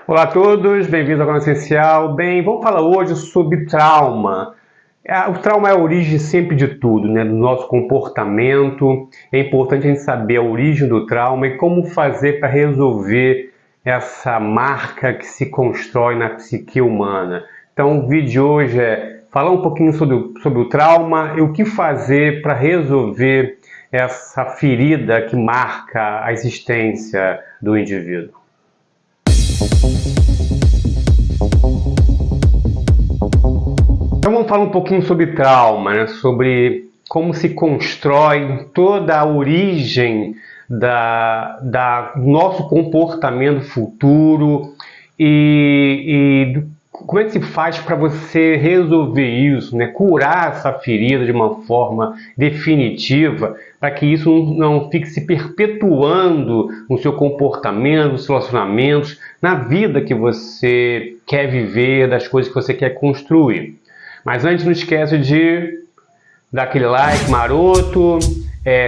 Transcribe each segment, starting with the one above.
Olá a todos, bem-vindos ao canal Essencial. Bem, vamos falar hoje sobre trauma. O trauma é a origem sempre de tudo, né? Do nosso comportamento. É importante a gente saber a origem do trauma e como fazer para resolver essa marca que se constrói na psique humana. Então, o vídeo de hoje é falar um pouquinho sobre o trauma e o que fazer para resolver essa ferida que marca a existência do indivíduo. Então vamos falar um pouquinho sobre trauma, né? Sobre como se constrói toda a origem do nosso comportamento futuro e como é que se faz para você resolver isso, né? Curar essa ferida de uma forma definitiva, para que isso não fique se perpetuando no seu comportamento, nos relacionamentos, na vida que você quer viver, das coisas que você quer construir. Mas antes, não esquece de dar aquele like maroto,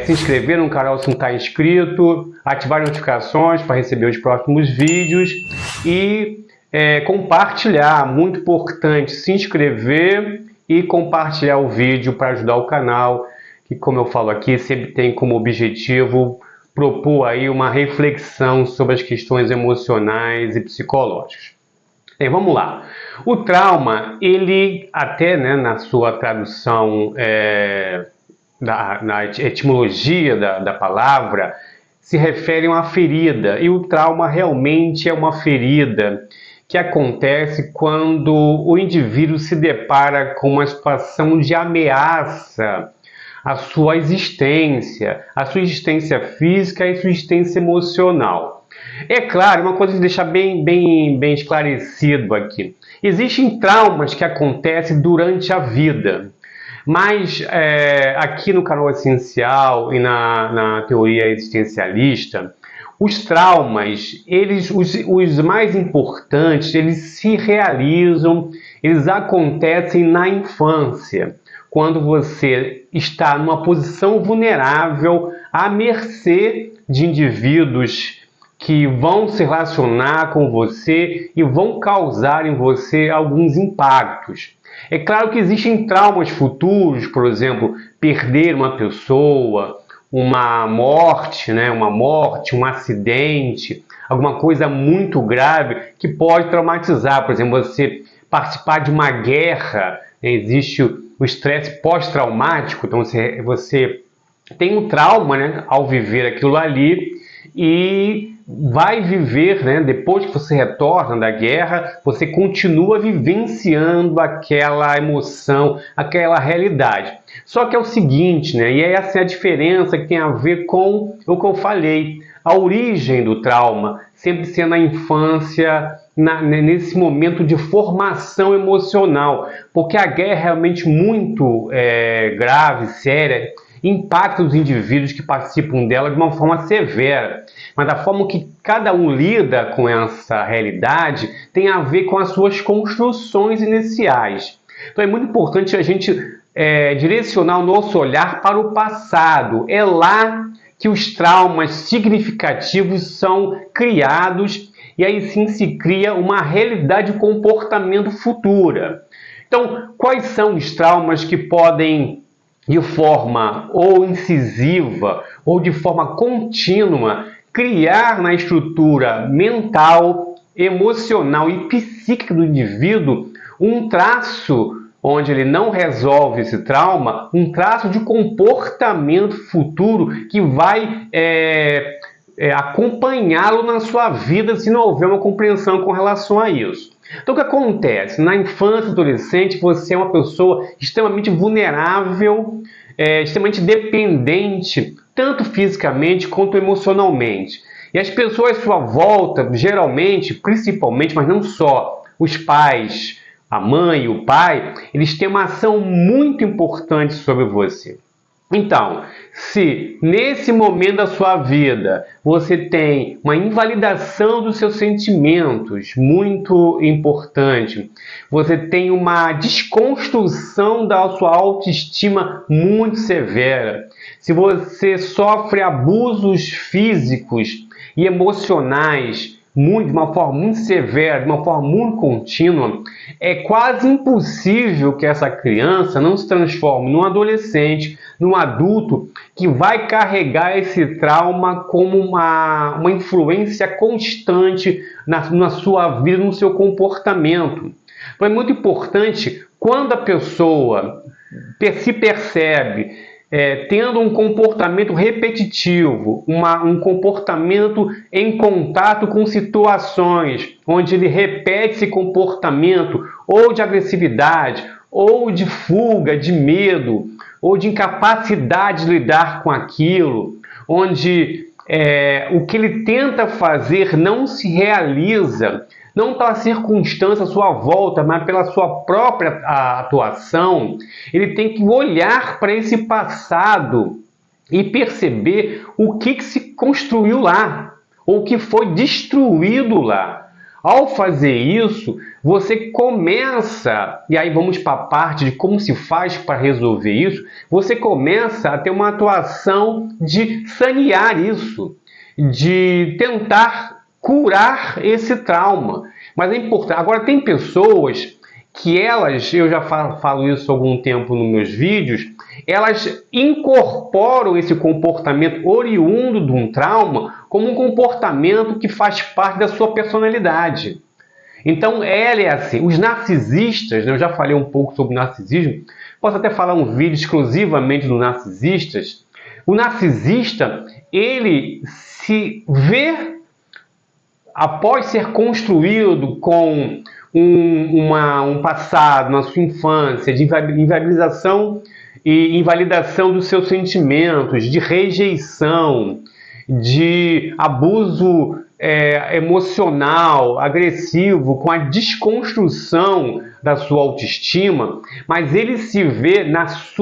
se inscrever no canal se não está inscrito, ativar as notificações para receber os próximos vídeos e compartilhar, muito importante, se inscrever e compartilhar o vídeo para ajudar o canal, que, como eu falo aqui, sempre tem como objetivo propor aí uma reflexão sobre as questões emocionais e psicológicas. Vamos lá. O trauma, ele até, né, na sua tradução, na etimologia da palavra, se refere a uma ferida. E o trauma realmente é uma ferida que acontece quando o indivíduo se depara com uma situação de ameaça à sua existência física e sua existência emocional. É claro, uma coisa de deixar bem esclarecido aqui. Existem traumas que acontecem durante a vida, mas aqui no canal Essencial e na teoria existencialista, os traumas, os mais importantes, eles se realizam, eles acontecem na infância, quando você está numa posição vulnerável à mercê de indivíduos que vão se relacionar com você e vão causar em você alguns impactos. É claro que existem traumas futuros, por exemplo, perder uma pessoa, uma morte, um acidente, alguma coisa muito grave que pode traumatizar. Por exemplo, você participar de uma guerra, existe o estresse pós-traumático, então você tem um trauma, né, ao viver aquilo ali e vai viver, né, depois que você retorna da guerra, você continua vivenciando aquela emoção, aquela realidade. Só que é o seguinte, né, e essa é a diferença que tem a ver com o que eu falei, a origem do trauma sempre sendo na infância, nesse momento de formação emocional, porque a guerra é realmente muito grave, séria, impacta os indivíduos que participam dela de uma forma severa. Mas a forma que cada um lida com essa realidade tem a ver com as suas construções iniciais. Então é muito importante a gente direcionar o nosso olhar para o passado. É lá que os traumas significativos são criados e aí sim se cria uma realidade de comportamento futura. Então, quais são os traumas que podem, de forma ou incisiva ou de forma contínua, criar na estrutura mental, emocional e psíquica do indivíduo um traço, onde ele não resolve esse trauma, um traço de comportamento futuro que vai acompanhá-lo na sua vida se não houver uma compreensão com relação a isso. Então o que acontece? Na infância e adolescente você é uma pessoa extremamente vulnerável, extremamente dependente, tanto fisicamente quanto emocionalmente. E as pessoas à sua volta, geralmente, principalmente, mas não só, os pais, a mãe e o pai, eles têm uma ação muito importante sobre você. Então, se nesse momento da sua vida você tem uma invalidação dos seus sentimentos muito importante, você tem uma desconstrução da sua autoestima muito severa, se você sofre abusos físicos e emocionais de uma forma muito severa, de uma forma muito contínua, é quase impossível que essa criança não se transforme num adolescente, num adulto que vai carregar esse trauma como uma influência constante na sua vida, no seu comportamento. Então é muito importante, quando a pessoa se percebe tendo um comportamento repetitivo, um comportamento em contato com situações onde ele repete esse comportamento ou de agressividade, ou de fuga, de medo, ou de incapacidade de lidar com aquilo, onde o que ele tenta fazer não se realiza, não pela circunstância à sua volta, mas pela sua própria atuação. Ele tem que olhar para esse passado e perceber o que se construiu lá, ou o que foi destruído lá. Ao fazer isso, você começa, e aí vamos para a parte de como se faz para resolver isso, você começa a ter uma atuação de sanear isso, de tentar curar esse trauma. Mas é importante. Agora, tem pessoas que eu já falo isso há algum tempo nos meus vídeos, elas incorporam esse comportamento oriundo de um trauma como um comportamento que faz parte da sua personalidade. Então, ela é assim. Os narcisistas, eu já falei um pouco sobre narcisismo, posso até falar um vídeo exclusivamente dos narcisistas. O narcisista, ele se vê, após ser construído com um passado na sua infância de inviabilização e invalidação dos seus sentimentos, de rejeição, de abuso emocional, agressivo, com a desconstrução da sua autoestima, mas ele se vê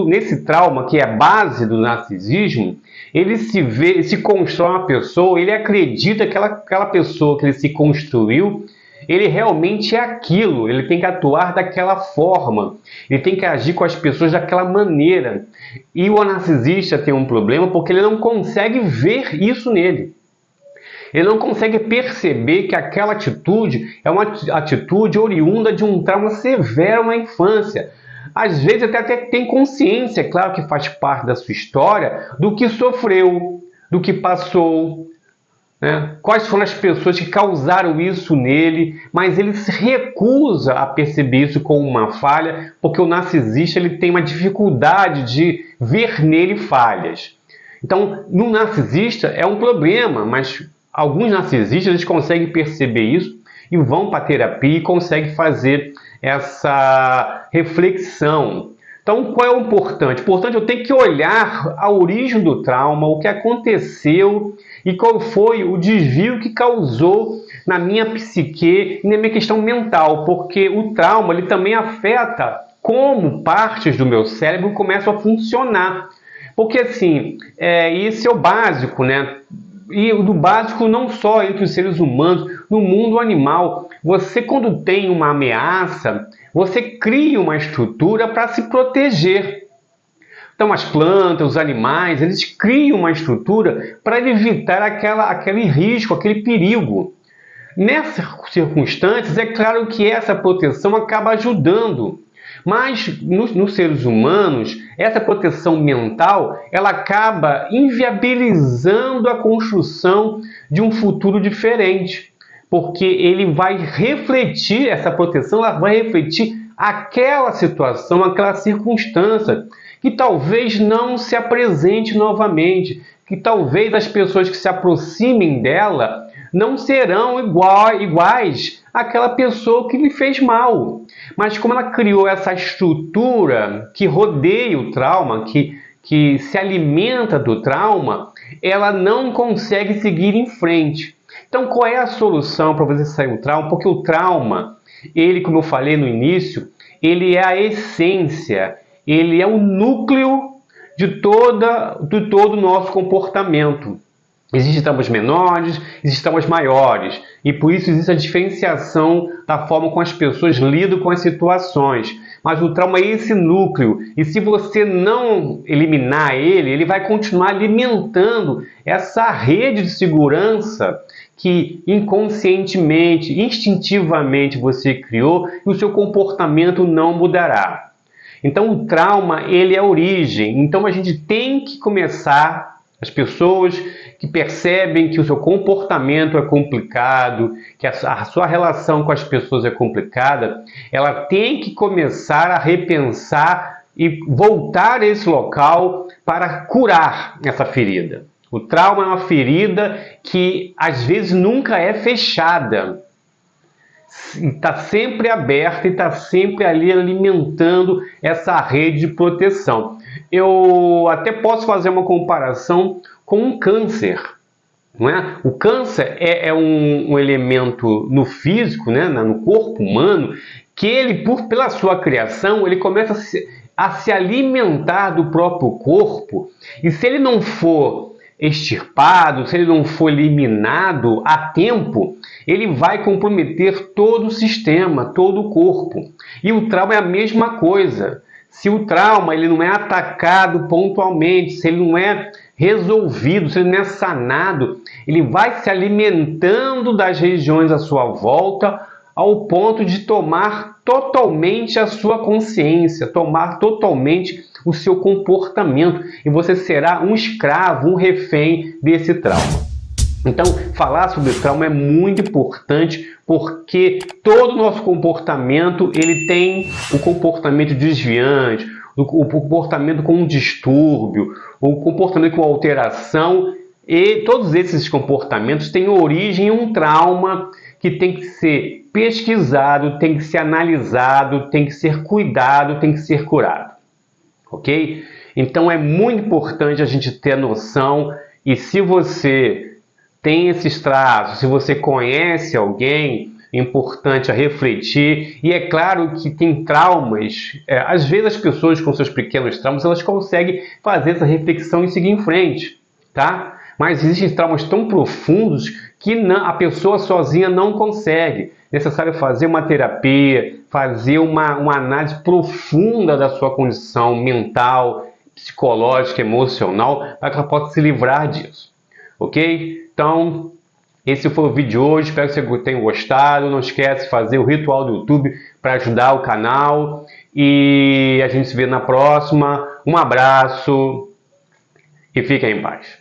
nesse trauma, que é a base do narcisismo. Ele se vê, ele se constrói uma pessoa, ele acredita que aquela pessoa que ele se construiu, ele realmente é aquilo, ele tem que atuar daquela forma, ele tem que agir com as pessoas daquela maneira. E o narcisista tem um problema porque ele não consegue ver isso nele. Ele não consegue perceber que aquela atitude é uma atitude oriunda de um trauma severo na infância. Às vezes até tem consciência, claro que faz parte da sua história, do que sofreu, do que passou, né? Quais foram as pessoas que causaram isso nele, mas ele se recusa a perceber isso como uma falha, porque o narcisista ele tem uma dificuldade de ver nele falhas. Então, no narcisista é um problema, mas alguns narcisistas eles conseguem perceber isso e vão para a terapia e conseguem fazer essa reflexão. Então, qual é o importante? Importante eu tenho que olhar a origem do trauma, o que aconteceu e qual foi o desvio que causou na minha psique e na minha questão mental, porque o trauma ele também afeta como partes do meu cérebro começam a funcionar. Porque assim, esse é o básico, né? E do básico não só entre os seres humanos, no mundo animal. Você, quando tem uma ameaça, você cria uma estrutura para se proteger. Então, as plantas, os animais, eles criam uma estrutura para evitar aquele risco, aquele perigo. Nessas circunstâncias, é claro que essa proteção acaba ajudando. Mas nos seres humanos, essa proteção mental ela acaba inviabilizando a construção de um futuro diferente, porque ele vai refletir, essa proteção ela vai refletir aquela situação, aquela circunstância que talvez não se apresente novamente, que talvez as pessoas que se aproximem dela não serão iguais àquela pessoa que lhe fez mal. Mas como ela criou essa estrutura que rodeia o trauma, que se alimenta do trauma, ela não consegue seguir em frente. Então, qual é a solução para você sair do trauma? Porque o trauma, ele, como eu falei no início, ele é a essência, ele é o núcleo de todo o nosso comportamento. Existem traumas menores, existem traumas maiores, e por isso existe a diferenciação da forma como as pessoas lidam com as situações. Mas o trauma é esse núcleo, e se você não eliminar ele, ele vai continuar alimentando essa rede de segurança que inconscientemente, instintivamente você criou, e o seu comportamento não mudará. Então o trauma, ele é a origem. Então a gente tem que começar, as pessoas que percebem que o seu comportamento é complicado, que a sua relação com as pessoas é complicada, ela tem que começar a repensar e voltar a esse local para curar essa ferida. O trauma é uma ferida que às vezes nunca é fechada. Está sempre aberta e está sempre ali alimentando essa rede de proteção. Eu até posso fazer uma comparação com um câncer. Não é? O câncer é um elemento no físico, né, no corpo humano, que ele, pela sua criação, ele começa a se alimentar do próprio corpo, e se ele não for extirpado, se ele não for eliminado a tempo, ele vai comprometer todo o sistema, todo o corpo. E o trauma é a mesma coisa. Se o trauma ele não é atacado pontualmente, se ele não é resolvido, se ele não é sanado, ele vai se alimentando das regiões à sua volta ao ponto de tomar totalmente a sua consciência, tomar totalmente o seu comportamento, e você será um escravo, um refém desse trauma. Então, falar sobre trauma é muito importante, porque todo o nosso comportamento ele tem o comportamento desviante, o comportamento com um distúrbio, o comportamento com alteração, e todos esses comportamentos têm origem em um trauma que tem que ser pesquisado, tem que ser analisado, tem que ser cuidado, tem que ser curado. Ok? Então é muito importante a gente ter noção, e se você tem esses traços, se você conhece alguém, é importante a refletir. E é claro que tem traumas, às vezes as pessoas com seus pequenos traumas, elas conseguem fazer essa reflexão e seguir em frente, tá? Mas existem traumas tão profundos que a pessoa sozinha não consegue. É necessário fazer uma terapia, fazer uma análise profunda da sua condição mental, psicológica, emocional, para que ela possa se livrar disso. Ok? Então, esse foi o vídeo de hoje. Espero que você tenha gostado. Não esquece de fazer o ritual do YouTube para ajudar o canal. E a gente se vê na próxima. Um abraço e fiquem em paz.